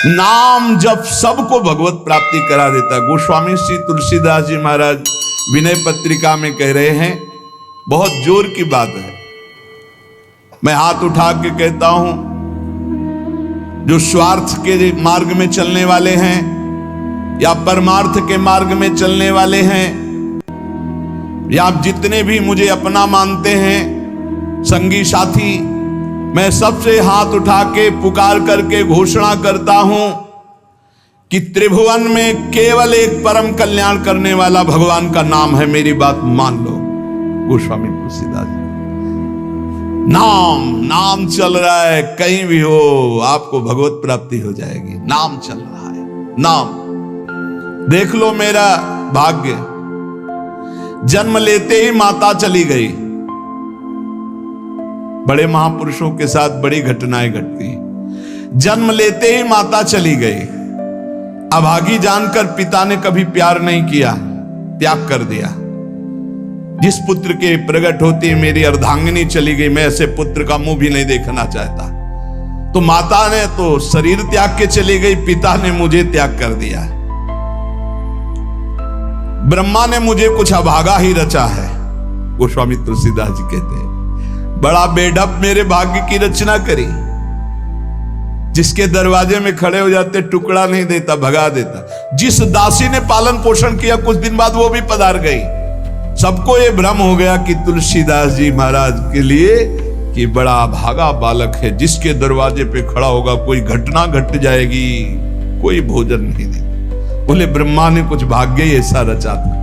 नाम जब सबको भगवत प्राप्ति करा देता। गोस्वामी श्री तुलसीदास जी महाराज विनय पत्रिका में कह रहे हैं, बहुत जोर की बात है, मैं हाथ उठा के कहता हूं, जो स्वार्थ के मार्ग में चलने वाले हैं या परमार्थ के मार्ग में चलने वाले हैं, या आप जितने भी मुझे अपना मानते हैं संगी साथी, मैं सबसे हाथ उठा के पुकार करके घोषणा करता हूं कि त्रिभुवन में केवल एक परम कल्याण करने वाला भगवान का नाम है। मेरी बात मान लो। गोस्वामी तुलसीदास जी, नाम चल रहा है, कहीं भी हो आपको भगवत प्राप्ति हो जाएगी। नाम चल रहा है, नाम देख लो। मेरा भाग्य, जन्म लेते ही माता चली गई। बड़े महापुरुषों के साथ बड़ी घटनाएं घटती। जन्म लेते ही माता चली गई। अभागी जानकर पिता ने कभी प्यार नहीं किया, त्याग कर दिया। जिस पुत्र के प्रकट होती मेरी अर्धांगिनी चली गई, मैं ऐसे पुत्र का मुंह भी नहीं देखना चाहता। तो माता ने तो शरीर त्याग के चली गई, पिता ने मुझे त्याग कर दिया। ब्रह्मा ने मुझे कुछ अभागा ही रचा है। गोस्वामी तुलसीदास जी कहते हैं, बड़ा बेढप मेरे भाग्य की रचना करी। जिसके दरवाजे में खड़े हो जाते टुकड़ा नहीं देता, भगा देता। जिस दासी ने पालन पोषण किया, कुछ दिन बाद वो भी पधार गई। सबको ये भ्रम हो गया कि तुलसीदास जी महाराज के लिए कि बड़ा भागा बालक है, जिसके दरवाजे पे खड़ा होगा कोई घटना घट जाएगी, कोई भोजन नहीं देता। बोले ब्रह्मा ने कुछ भाग्य ही ऐसा रचा था।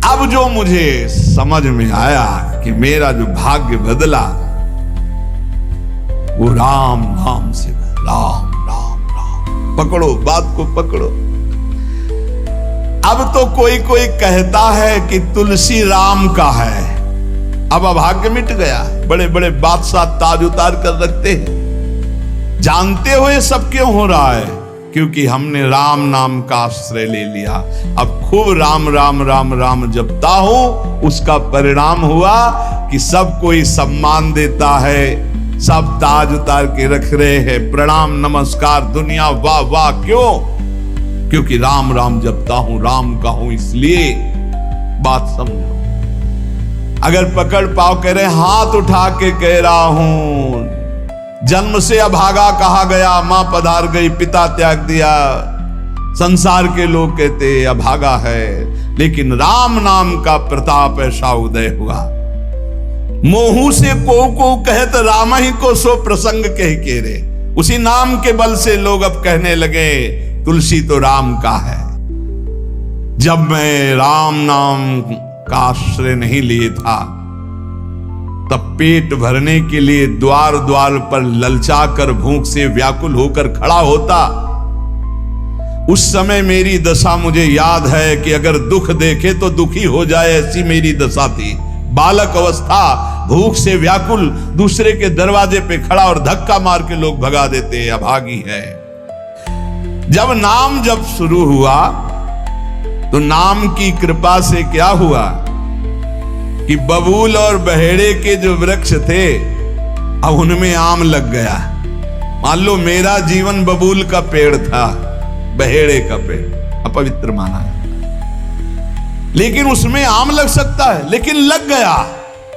अब जो मुझे समझ में आया कि मेरा जो भाग्य बदला वो राम नाम से, राम राम राम। पकड़ो बात को, पकड़ो। अब तो कोई कोई कहता है कि तुलसी राम का है। अब अभाग्य मिट गया। बड़े बड़े बादशाह ताज उतार कर रखते हैं। जानते हुए सब क्यों हो रहा है? क्योंकि हमने राम नाम का आश्रय ले लिया। अब खूब राम राम राम राम जपता हूं, उसका परिणाम हुआ कि सब कोई सम्मान देता है, सब ताज उतार के रख रहे हैं, प्रणाम नमस्कार, दुनिया वाह वाह। क्यों? क्योंकि राम राम जपता हूं, राम का हूं। इसलिए बात समझो। अगर पकड़ पाओ, कह रहे हाथ उठा के कह रहा हूं, जन्म से अभागा कहा गया, मां पधार गई, पिता त्याग दिया। संसार के लोग कहते अभागा है, लेकिन राम नाम का प्रताप ऐसा उदय हुआ। मोहू से को कहत राम ही को सो प्रसंग कह के रे। उसी नाम के बल से लोग अब कहने लगे तुलसी तो राम का है। जब मैं राम नाम का आश्रय नहीं लिए था, तब पेट भरने के लिए द्वार द्वार पर ललचा कर भूख से व्याकुल होकर खड़ा होता। उस समय मेरी दशा मुझे याद है कि अगर दुख देखे तो दुखी हो जाए, ऐसी मेरी दशा थी। बालक अवस्था, भूख से व्याकुल, दूसरे के दरवाजे पे खड़ा और धक्का मार के लोग भगा देते, अभागी है। जब नाम जब शुरू हुआ तो नाम की कृपा से क्या हुआ कि बबूल और बहेड़े के जो वृक्ष थे, अब उनमें आम लग गया। मान लो मेरा जीवन बबूल का पेड़ था, बहेड़े का पेड़ अपवित्र माना है, लेकिन उसमें आम लग सकता है, लेकिन लग गया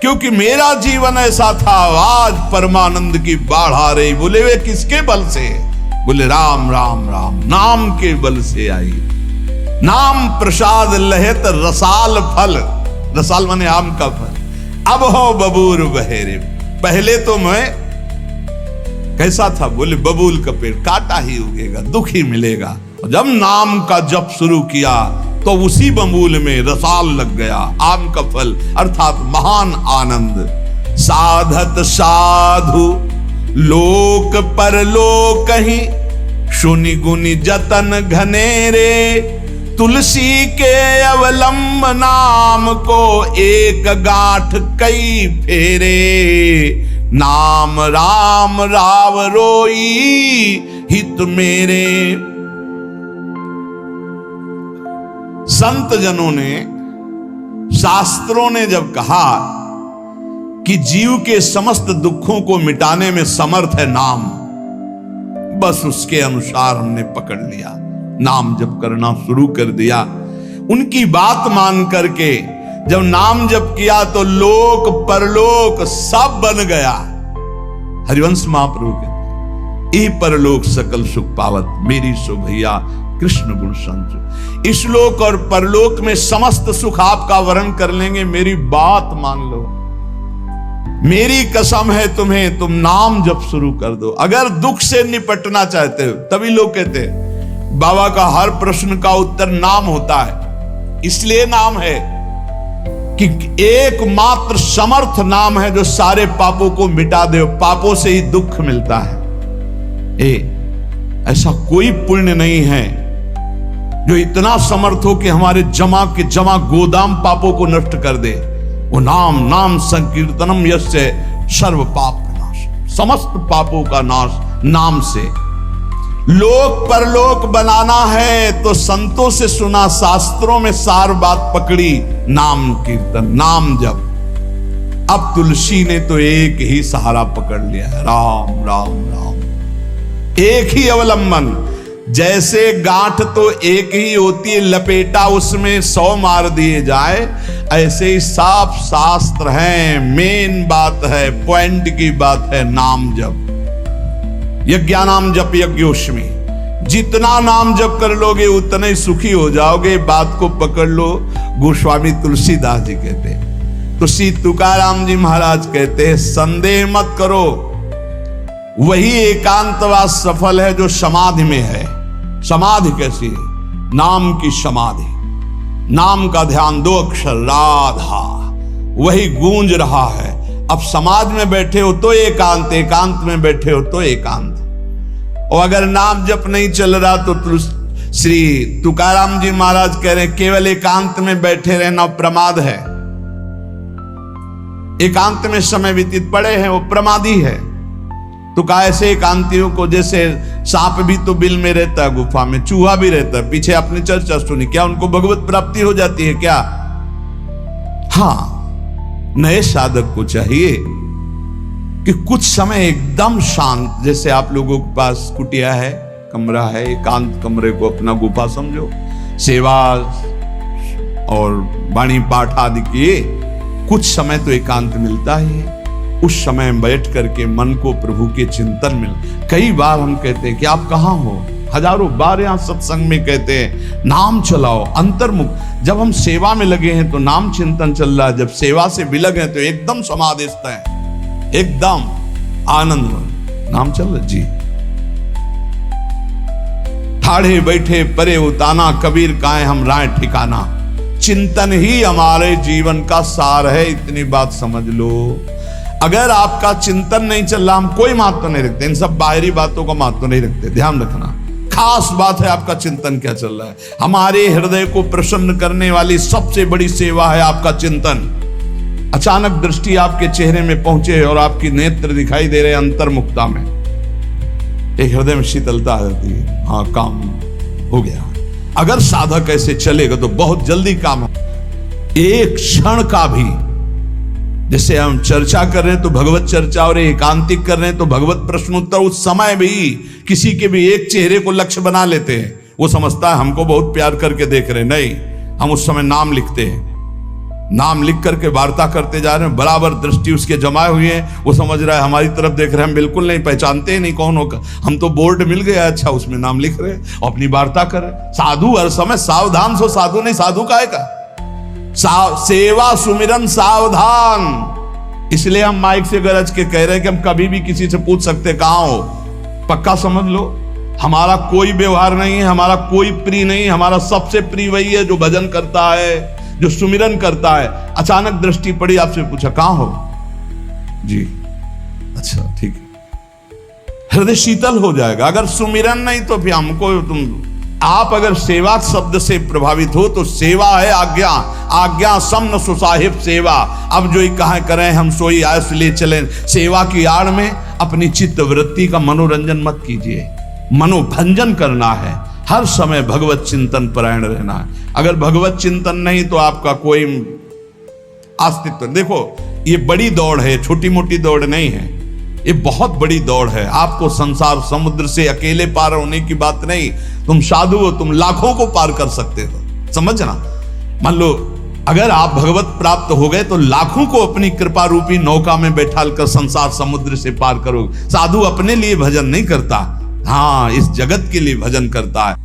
क्योंकि मेरा जीवन ऐसा था। आज परमानंद की बाढ़ आ रही। बोले वे किसके बल से? बोले राम राम राम, नाम के बल से आई। नाम प्रसाद लहत रसाल फल, रसाल माने आम का फल। अब हो बबूर बहेरे। पहले तो मैं कैसा था? बोले बबूल का पेड़, काटा ही उगेगा, दुख ही मिलेगा। जब नाम का जप शुरू किया तो उसी बबूल में रसाल लग गया, आम का फल, अर्थात महान आनंद। साधत साधु लोक परलोक ही, सुनि गुनि जतन घनेरे। तुलसी के अवलंब नाम को एक गांठ कई फेरे। नाम राम राव रोई हित मेरे। संत जनों ने, शास्त्रों ने जब कहा कि जीव के समस्त दुखों को मिटाने में समर्थ है नाम, बस उसके अनुसार हमने पकड़ लिया, नाम जप करना शुरू कर दिया। उनकी बात मान करके जब नाम जप किया तो लोक परलोक सब बन गया। हरिवंश महाप्रभु कहते ई परलोक सकल सुख पावत, मेरी सो भैया कृष्ण गुण संचु। इस लोक और परलोक में समस्त सुख आपका वर्ण कर लेंगे, मेरी बात मान लो, मेरी कसम है तुम्हें, तुम नाम जप शुरू कर दो। अगर दुख से निपटना चाहते हो, तभी लोग कहते हैं बाबा का हर प्रश्न का उत्तर नाम होता है। इसलिए नाम है कि एकमात्र समर्थ नाम है जो सारे पापों को मिटा दे। पापों से ही दुख मिलता है। ऐसा कोई पुण्य नहीं है जो इतना समर्थ हो कि हमारे जमा के जमा गोदाम पापों को नष्ट कर दे। वो नाम, नाम संकीर्तनम यस्य सर्व पाप नाश, समस्त पापों का नाश नाम से। लोक परलोक बनाना है तो संतों से सुना, शास्त्रों में सार बात पकड़ी, नाम कीर्तन, नाम जप। अब तुलसी ने तो एक ही सहारा पकड़ लिया है, राम राम राम, एक ही अवलंबन। जैसे गांठ तो एक ही होती है, लपेटा उसमें 100 मार दिए जाए, ऐसे ही साफ शास्त्र है, मेन बात है, पॉइंट की बात है, नाम जप। यज्ञानाम जप यज्ञोष्मी, जितना नाम जप कर लोगे उतने ही सुखी हो जाओगे। बात को पकड़ लो। गोस्वामी तुलसीदास जी कहते हैं, तो श्री तुकाराम जी महाराज कहते हैं, संदेह मत करो, वही एकांतवास सफल है जो समाधि में है। समाधि कैसी है? नाम की समाधि, नाम का ध्यान, 2 अक्षर राधा, वही गूंज रहा है। अब समाज में बैठे हो तो एकांत, एकांत में बैठे हो तो एकांत। और अगर नाम जप नहीं चल रहा तो श्री तुकाराम जी महाराज कह रहे हैं केवल एकांत में बैठे रहना प्रमाद है। एकांत में समय व्यतीत पड़े हैं वो प्रमादी है। तो कैसे एकांतियों को, जैसे सांप भी तो बिल में रहता है, गुफा में चूहा भी रहता है, पीछे आपने चर्चा सुनी, क्या उनको भगवत प्राप्ति हो जाती है क्या? हाँ, नए साधक को चाहिए कि कुछ समय एकदम शांत, जैसे आप लोगों के पास कुटिया है, कमरा है, एकांत कमरे को अपना गुफा समझो, सेवा और वाणी पाठ आदि किए, कुछ समय तो एकांत मिलता ही है। उस समय बैठ करके मन को प्रभु के चिंतन में, कई बार हम कहते हैं कि आप कहाँ हो, हजारों बार यहाँ सत्संग में कहते हैं नाम चलाओ, अंतर्मुख। जब हम सेवा में लगे हैं तो नाम चिंतन चल रहा है, जब सेवा से विलग है तो एकदम समाधिस्थ है, एकदम आनंद, नाम चल रहा जी। ठाढ़े बैठे परे उताना, कबीर काहे हम राय ठिकाना, चिंतन ही हमारे जीवन का सार है। इतनी बात समझ लो। अगर आपका चिंतन नहीं चल रहा, हम कोई महत्व नहीं रखते, इन सब बाहरी बातों का महत्व नहीं रखते, ध्यान रखना। खास बात है आपका चिंतन क्या चल रहा है। हमारे हृदय को प्रसन्न करने वाली सबसे बड़ी सेवा है आपका चिंतन। अचानक दृष्टि आपके चेहरे में पहुंचे और आपकी नेत्र दिखाई दे रहे अंतर्मुखता में, एक हृदय में शीतलता आ जाती है, हाँ काम हो गया। अगर साधक ऐसे चलेगा तो बहुत जल्दी काम, एक क्षण का भी, जैसे हम चर्चा कर रहे हैं तो भगवत चर्चा और एकांतिक कर रहे हैं तो भगवत प्रश्नोत्तर, उस समय भी किसी के भी एक चेहरे को लक्ष्य बना लेते हैं। वो समझता है हमको बहुत प्यार करके देख रहे हैं, नहीं, हम उस समय नाम लिखते हैं, नाम लिख करके वार्ता करते जा रहे हैं, बराबर दृष्टि उसके जमाए हुए हैं, वो समझ रहा है हमारी तरफ देख रहे हैं, हम बिल्कुल नहीं पहचानते ही नहीं कौन होगा, हम तो बोर्ड मिल गया, अच्छा उसमें नाम लिख रहे हैं और अपनी वार्ता कर रहे हैं। साधु हर समय सावधान सो, साधु नहीं, साधु काहे का, सेवा सुमिरन सावधान। इसलिए हम माइक से गरज के कह रहे हैं कि हम कभी भी किसी से पूछ सकते कहां हो, पक्का समझ लो। हमारा कोई व्यवहार नहीं है, हमारा कोई प्रिय नहीं, हमारा सबसे प्रिय वही है जो भजन करता है, जो सुमिरन करता है। अचानक दृष्टि पड़ी, आपसे पूछा कहां हो जी, अच्छा ठीक है, हृदय शीतल हो जाएगा। अगर सुमिरन नहीं तो फिर हमको आप अगर सेवा शब्द से प्रभावित हो तो सेवा है आज्ञा, आज्ञा समन सुसाहिब सेवा। अब जो ही कहा करें हम सोई आयस ले चलें, सेवा की आड़ में अपनी चित्त वृत्ति का मनोरंजन मत कीजिए, मनोभंजन करना है, हर समय भगवत चिंतन परायण रहना है। अगर भगवत चिंतन नहीं तो आपका कोई अस्तित्व, देखो ये बड़ी दौड़ है, छोटी मोटी दौड़ नहीं है। ये बहुत बड़ी दौड़ है। आपको संसार समुद्र से अकेले पार होने की बात नहीं, तुम साधु हो, तुम लाखों को पार कर सकते हो। समझना, मान लो अगर आप भगवत प्राप्त हो गए तो लाखों को अपनी कृपा रूपी नौका में बैठाल कर संसार समुद्र से पार करोगे। साधु अपने लिए भजन नहीं करता, हाँ, इस जगत के लिए भजन करता है।